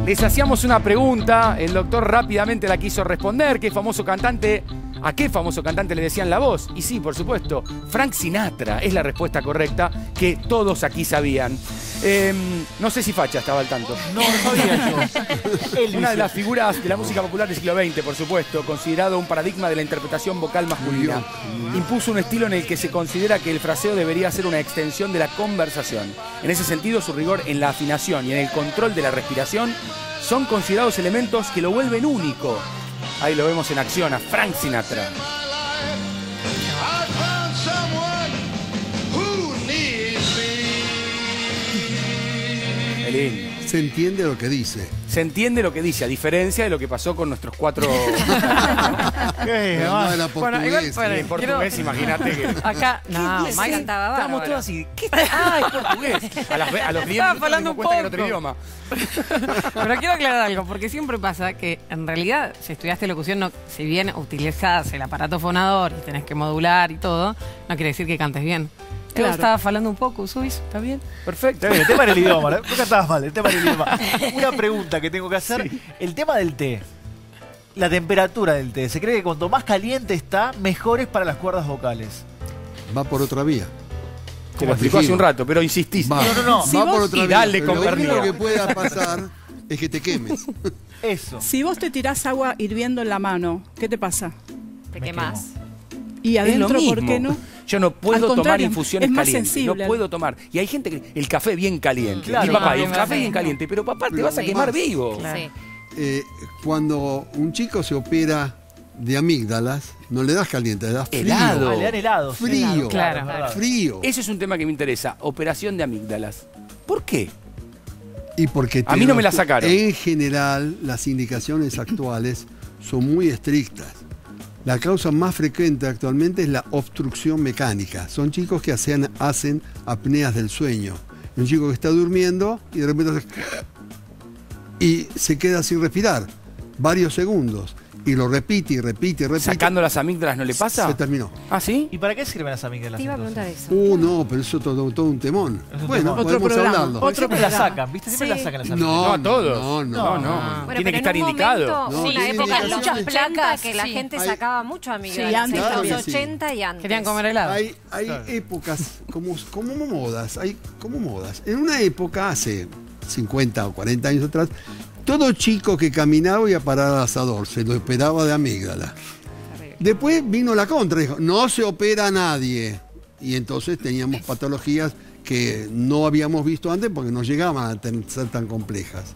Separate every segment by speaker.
Speaker 1: Les hacíamos una pregunta, el doctor rápidamente la quiso responder. ¿Qué famoso cantante, a qué famoso cantante le decían la voz? Y sí, por supuesto, Frank Sinatra es la respuesta correcta que todos aquí sabían. No sé si Facha estaba al tanto.
Speaker 2: No, no sabía yo.
Speaker 1: Una de las figuras de la música popular del siglo XX, por supuesto, considerado un paradigma de la interpretación vocal masculina. Impuso un estilo en el que se considera que el fraseo debería ser una extensión de la conversación. En ese sentido, su rigor en la afinación y en el control de la respiración son considerados elementos que lo vuelven único. Ahí lo vemos en acción a Frank Sinatra. Lindo.
Speaker 3: Se entiende lo que dice.
Speaker 1: Se entiende lo que dice, a diferencia de lo que pasó con nuestros cuatro...
Speaker 3: Pero no era portugués.
Speaker 1: Bueno, en portugués, imagínate que...
Speaker 4: Acá, no, Mike cantaba bárbaro.
Speaker 1: Estábamos todos así, ¿qué? Ah, es portugués. A los 10 minutos nos dimos cuenta que era otro idioma.
Speaker 4: Pero quiero aclarar algo, porque siempre pasa que en realidad, si estudiaste locución, no, si bien utilizás el aparato fonador y tenés que modular y todo, no quiere decir que cantes bien. Claro. Estaba hablando un poco, Suis, ¿está bien?
Speaker 2: Perfecto. Está bien, el tema del idioma, ¿no? Nunca estabas mal, el tema del idioma. Una pregunta que tengo que hacer, sí. El tema del té. La temperatura del té. Se cree que cuanto más caliente está, mejor es para las cuerdas vocales.
Speaker 3: Va por otra vía.
Speaker 1: Te lo explicó hace un rato, pero insistís.
Speaker 3: Va,
Speaker 4: Si
Speaker 3: va por otra vía.
Speaker 1: Dale con
Speaker 3: lo que pueda pasar es que te quemes.
Speaker 2: Eso.
Speaker 5: Si vos te tirás agua hirviendo en la mano, ¿qué te pasa?
Speaker 4: Te quemás.
Speaker 5: Y adentro, ¿por qué no?
Speaker 1: Yo no puedo tomar infusiones calientes.
Speaker 5: Sensible.
Speaker 1: No puedo tomar. Y hay gente que el café bien caliente.
Speaker 2: Claro,
Speaker 1: Mi papá,
Speaker 4: no,
Speaker 1: el café bien caliente. Pero papá, te vas a quemar vivo.
Speaker 4: Claro.
Speaker 3: Cuando un chico se opera de amígdalas, no le das caliente, le das frío.
Speaker 1: Helado.
Speaker 2: Le dan helado.
Speaker 3: Frío.
Speaker 2: Helado,
Speaker 4: Claro.
Speaker 3: Frío.
Speaker 1: Eso es un tema que me interesa. Operación de amígdalas. ¿Por qué?
Speaker 3: Y porque
Speaker 1: a mí no me la sacaron.
Speaker 3: En general, las indicaciones actuales son muy estrictas. La causa más frecuente actualmente es la obstrucción mecánica. Son chicos que hacen apneas del sueño. Un chico que está durmiendo y de repente se queda sin respirar varios segundos. Y lo repite y repite y repite.
Speaker 1: ¿Sacando las amígdalas no le pasa?
Speaker 3: Se terminó.
Speaker 1: ¿Ah, sí?
Speaker 2: ¿Y para qué sirven las amígdalas?
Speaker 4: Te iba a
Speaker 2: entonces?
Speaker 4: preguntar eso.
Speaker 3: No, pero eso es todo un temón.
Speaker 2: Bueno,
Speaker 5: otro
Speaker 3: podemos
Speaker 5: programa.
Speaker 3: hablarlo.
Speaker 2: Porque siempre la sacan, ¿viste? Siempre la sacan las amígdalas.
Speaker 1: No a todos.
Speaker 3: No.
Speaker 4: Bueno,
Speaker 1: Tiene que estar
Speaker 4: en un
Speaker 1: indicado.
Speaker 4: momento,
Speaker 3: No,
Speaker 4: sí,
Speaker 3: tiene
Speaker 4: época de
Speaker 3: indicaciones.
Speaker 4: muchas placas que la gente sacaba mucho amígdalas.
Speaker 5: Sí, antes
Speaker 4: en
Speaker 3: también.
Speaker 4: los 80 y antes. Querían comer helado.
Speaker 3: Hay épocas como modas. Hay como modas. En una época, hace 50 o 40 años atrás, todo chico que caminaba iba a parar al asador, se lo operaba de amígdala. Después vino la contra, dijo, no se opera a nadie. Y entonces teníamos patologías que no habíamos visto antes porque no llegaban a ser tan complejas.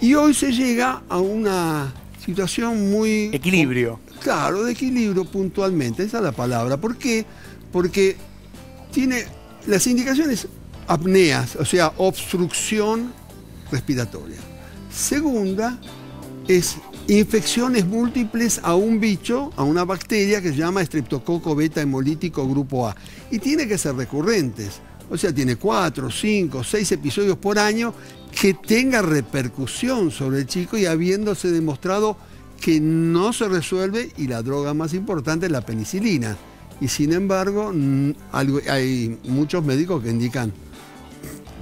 Speaker 3: Y hoy se llega a una situación muy...
Speaker 1: Equilibrio.
Speaker 3: Claro, de equilibrio puntualmente, esa es la palabra. ¿Por qué? Porque tiene las indicaciones apneas, o sea, obstrucción respiratoria. Segunda es infecciones múltiples a un bicho, a una bacteria que se llama Streptococo beta hemolítico grupo A. Y tiene que ser recurrentes. O sea, tiene 4, 5, 6 episodios por año que tenga repercusión sobre el chico y habiéndose demostrado que no se resuelve y la droga más importante es la penicilina. Y sin embargo, hay muchos médicos que indican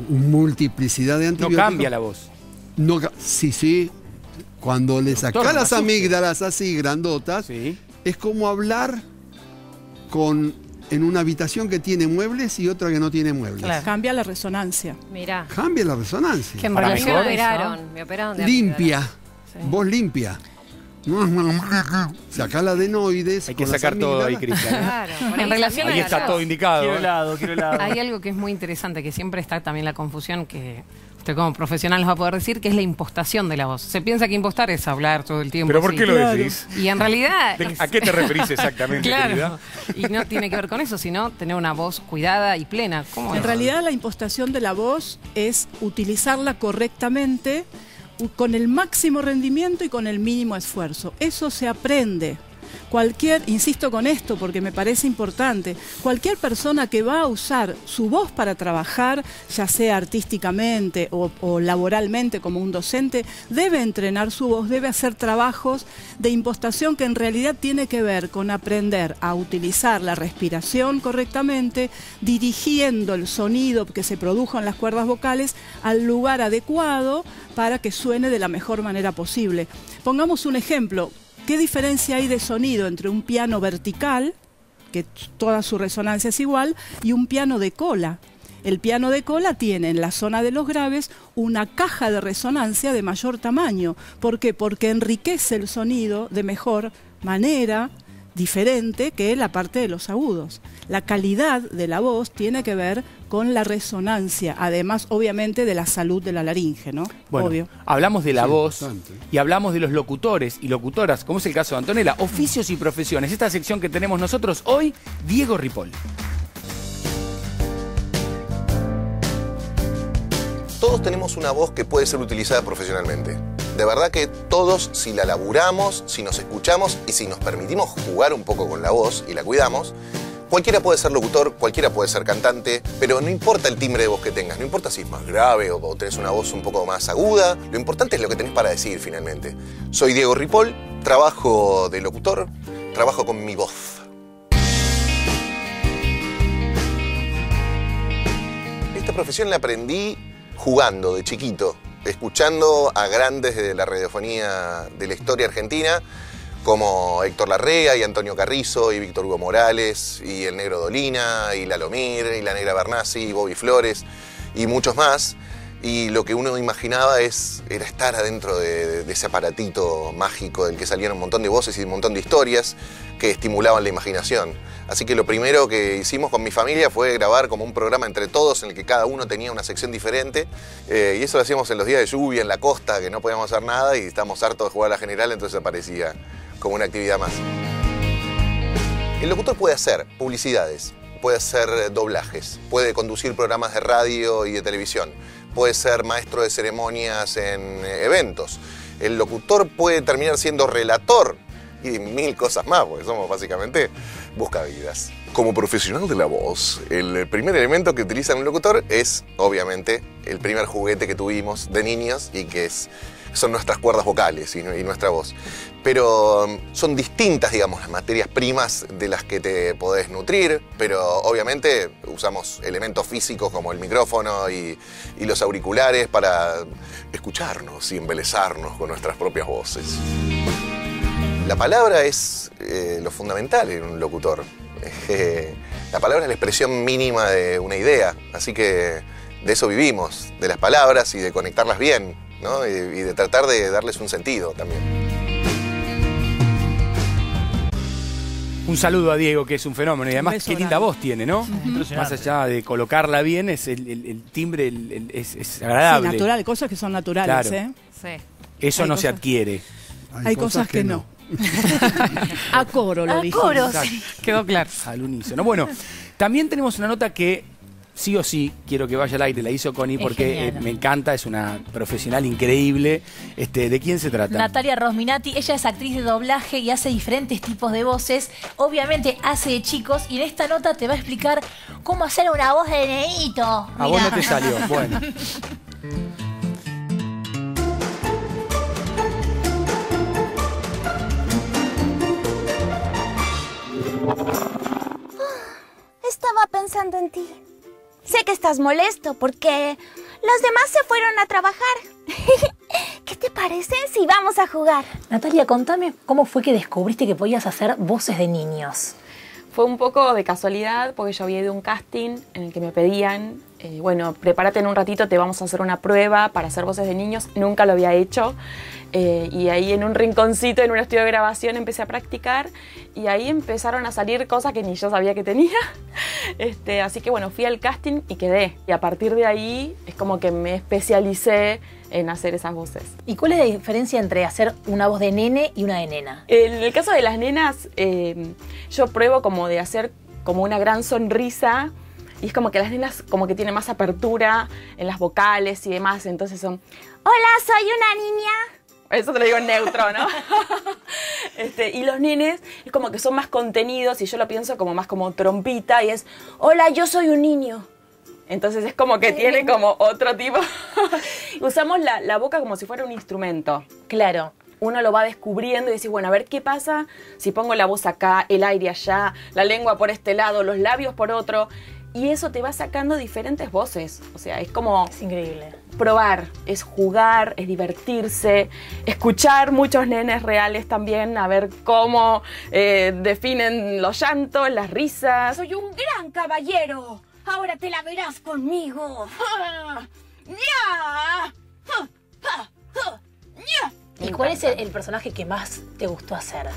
Speaker 3: multiplicidad de antibióticos.
Speaker 1: No cambia la voz.
Speaker 3: No, sí. Cuando le sacas las amígdalas así grandotas,
Speaker 1: sí,
Speaker 3: es como hablar en una habitación que tiene muebles y otra que no tiene muebles.
Speaker 5: Claro. Cambia la resonancia.
Speaker 4: Mirá.
Speaker 3: Cambia la resonancia.
Speaker 4: Que en
Speaker 1: Para
Speaker 4: relación
Speaker 1: mejor.
Speaker 4: me operaron de
Speaker 3: Limpia.
Speaker 4: Sí.
Speaker 3: Voz limpia. Sacá la adenoides.
Speaker 1: Hay que
Speaker 3: con las
Speaker 1: sacar todo ahí,
Speaker 3: amígdalas.
Speaker 1: Cristian.
Speaker 4: Claro. En relación
Speaker 1: Ahí
Speaker 4: a
Speaker 1: está todo indicado.
Speaker 2: Quiero helado, quiero helado.
Speaker 4: Hay algo que es muy interesante, que siempre está también la confusión, que usted como profesional nos va a poder decir, que es la impostación de la voz. Se piensa que impostar es hablar todo el tiempo.
Speaker 1: ¿Pero por
Speaker 4: así.
Speaker 1: qué lo decís?
Speaker 4: Y en realidad...
Speaker 1: ¿A qué te referís exactamente,
Speaker 4: Claro,
Speaker 1: querida?
Speaker 4: y no tiene que ver con eso, sino tener una voz cuidada y plena. ¿Cómo
Speaker 5: En
Speaker 4: es?
Speaker 5: realidad la impostación de la voz es utilizarla correctamente, con el máximo rendimiento y con el mínimo esfuerzo. Eso se aprende. Insisto con esto porque me parece importante, cualquier persona que va a usar su voz para trabajar, ya sea artísticamente o laboralmente como un docente, debe entrenar su voz, debe hacer trabajos de impostación que en realidad tiene que ver con aprender a utilizar la respiración correctamente, dirigiendo el sonido que se produjo en las cuerdas vocales al lugar adecuado para que suene de la mejor manera posible. Pongamos un ejemplo. ¿Qué diferencia hay de sonido entre un piano vertical, que toda su resonancia es igual, y un piano de cola? El piano de cola tiene en la zona de los graves una caja de resonancia de mayor tamaño. ¿Por qué? Porque enriquece el sonido de mejor manera, diferente que la parte de los agudos. La calidad de la voz tiene que ver con la resonancia, además obviamente de la salud de la laringe, ¿no?
Speaker 1: Bueno,
Speaker 5: obvio.
Speaker 1: Hablamos de la voz
Speaker 3: bastante.
Speaker 1: y hablamos de los locutores y locutoras, como es el caso de Antonella, oficios y profesiones. Esta sección que tenemos nosotros hoy, Diego Ripoll.
Speaker 6: Todos tenemos una voz que puede ser utilizada profesionalmente. De verdad que todos, si la laburamos, si nos escuchamos y si nos permitimos jugar un poco con la voz y la cuidamos, cualquiera puede ser locutor, cualquiera puede ser cantante, pero no importa el timbre de voz que tengas, no importa si es más grave o tenés una voz un poco más aguda, lo importante es lo que tenés para decir finalmente. Soy Diego Ripoll, trabajo de locutor, trabajo con mi voz. Esta profesión la aprendí jugando de chiquito, escuchando a grandes de la radiofonía de la historia argentina, como Héctor Larrea y Antonio Carrizo y Víctor Hugo Morales y el Negro Dolina y Lalo Mir y la Negra Bernasi y Bobby Flores y muchos más. Y lo que uno imaginaba era estar adentro de ese aparatito mágico del que salían un montón de voces y un montón de historias que estimulaban la imaginación. Así que lo primero que hicimos con mi familia fue grabar como un programa entre todos en el que cada uno tenía una sección diferente. Y eso lo hacíamos en los días de lluvia, en la costa, que no podíamos hacer nada y estábamos hartos de jugar a la general, entonces aparecía como una actividad más. El locutor puede hacer publicidades, puede hacer doblajes, puede conducir programas de radio y de televisión, puede ser maestro de ceremonias en eventos. El locutor puede terminar siendo relator y mil cosas más, porque somos básicamente buscavidas. Como profesional de la voz, el primer elemento que utiliza un locutor es, obviamente, el primer juguete que tuvimos de niños y que son nuestras cuerdas vocales y nuestra voz. Pero son distintas, digamos, las materias primas de las que te podés nutrir, pero obviamente usamos elementos físicos como el micrófono y los auriculares para escucharnos y embelezarnos con nuestras propias voces. La palabra es lo fundamental en un locutor. La palabra es la expresión mínima de una idea, así que de eso vivimos, de las palabras y de conectarlas bien, ¿no? Y de tratar de darles un sentido también.
Speaker 1: Un saludo a Diego, que es un fenómeno, y además qué linda voz tiene, ¿no?
Speaker 2: Impresionante.
Speaker 1: Más allá de colocarla bien, es el timbre es agradable.
Speaker 5: Sí, natural, cosas que son naturales,
Speaker 1: Claro.
Speaker 5: ¿eh?
Speaker 4: Sí.
Speaker 1: Eso
Speaker 5: Hay
Speaker 1: no se
Speaker 5: cosas-
Speaker 1: adquiere.
Speaker 5: Hay cosas que no. A coro lo
Speaker 7: A
Speaker 5: dije.
Speaker 7: coro,
Speaker 1: Exacto.
Speaker 7: sí.
Speaker 4: Quedó claro.
Speaker 1: Al unísono. Bueno, también tenemos una nota que sí o sí quiero que vaya al aire, la hizo Connie
Speaker 7: Es
Speaker 1: porque
Speaker 7: genial.
Speaker 1: me encanta, es una profesional increíble. ¿De quién se trata?
Speaker 7: Natalia Rosminati, ella es actriz de doblaje y hace diferentes tipos de voces. Obviamente hace de chicos y en esta nota te va a explicar cómo hacer una voz de nenito.
Speaker 1: A vos no te salió. Bueno.
Speaker 8: Estaba pensando en ti. Sé que estás molesto porque los demás se fueron a trabajar. ¿Qué te parece si vamos a jugar?
Speaker 7: Natalia, contame cómo fue que descubriste que podías hacer voces de niños.
Speaker 9: Fue un poco de casualidad porque yo había ido a un casting en el que me pedían, bueno, prepárate en un ratito, te vamos a hacer una prueba para hacer voces de niños. Nunca lo había hecho. Y ahí en un rinconcito, en un estudio de grabación, empecé a practicar y ahí empezaron a salir cosas que ni yo sabía que tenía. Así que bueno, fui al casting y quedé. Y a partir de ahí es como que me especialicé en hacer esas voces.
Speaker 7: ¿Y cuál es la diferencia entre hacer una voz de nene y una de nena?
Speaker 9: En el caso de las nenas, yo pruebo como de hacer como una gran sonrisa y es como que las nenas como que tienen más apertura en las vocales y demás, entonces son,
Speaker 8: Hola, soy una niña.
Speaker 9: eso te lo digo en neutro, ¿no? Y los nenes es como que son más contenidos y yo lo pienso como más como trompita y es, hola, yo soy un niño. Entonces es como que tiene como otro tipo. Usamos la boca como si fuera un instrumento.
Speaker 7: Claro.
Speaker 9: Uno lo va descubriendo y decís, bueno, a ver qué pasa si pongo la voz acá, el aire allá, la lengua por este lado, los labios por otro. y eso te va sacando diferentes voces. O sea, es como
Speaker 7: Es increíble.
Speaker 9: probar, es jugar, es divertirse, escuchar muchos nenes reales también, a ver cómo definen los llantos, las risas.
Speaker 8: Soy un gran caballero. Ahora te la verás conmigo.
Speaker 7: ¿Y cuál es el personaje que más te gustó hacer?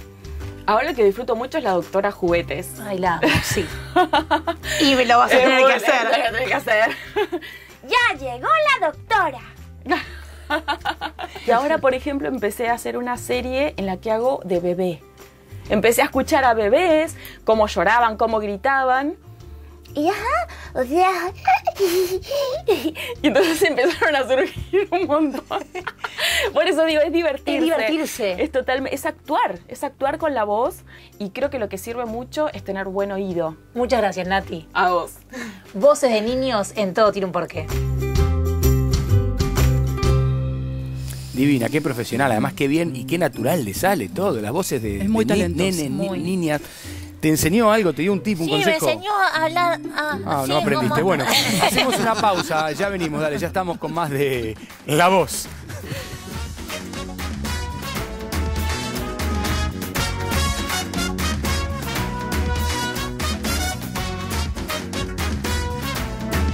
Speaker 9: Ahora lo que disfruto mucho es la doctora Juguetes.
Speaker 7: Ay, la amo, sí. Y me lo vas a tener que hacer.
Speaker 9: Lo voy a tener que hacer.
Speaker 8: Ya llegó la doctora.
Speaker 9: Y ahora, por ejemplo, empecé a hacer una serie en la que hago de bebé. Empecé a escuchar a bebés, cómo lloraban, cómo gritaban.
Speaker 8: Y ajá, o sea...
Speaker 9: Y entonces empezaron a surgir un montón. Por eso digo, es divertirse.
Speaker 7: Es divertirse.
Speaker 9: Es actuar con la voz. Y creo que lo que sirve mucho es tener buen oído.
Speaker 7: Muchas gracias, Nati.
Speaker 9: A vos.
Speaker 7: Voces de niños en Todo tiene un porqué.
Speaker 1: Divina, qué profesional, además qué bien y qué natural le sale todo, las voces de,
Speaker 5: Es muy
Speaker 1: de
Speaker 5: talentoso,
Speaker 1: nenes,
Speaker 5: muy.
Speaker 1: niñas. ¿Te enseñó algo? ¿Te dio un tip, un
Speaker 8: Sí,
Speaker 1: consejo?
Speaker 8: me enseñó a hablar...
Speaker 1: Ah, no aprendiste. Bueno, hacemos una pausa, ya venimos, dale, ya estamos con más de La Voz.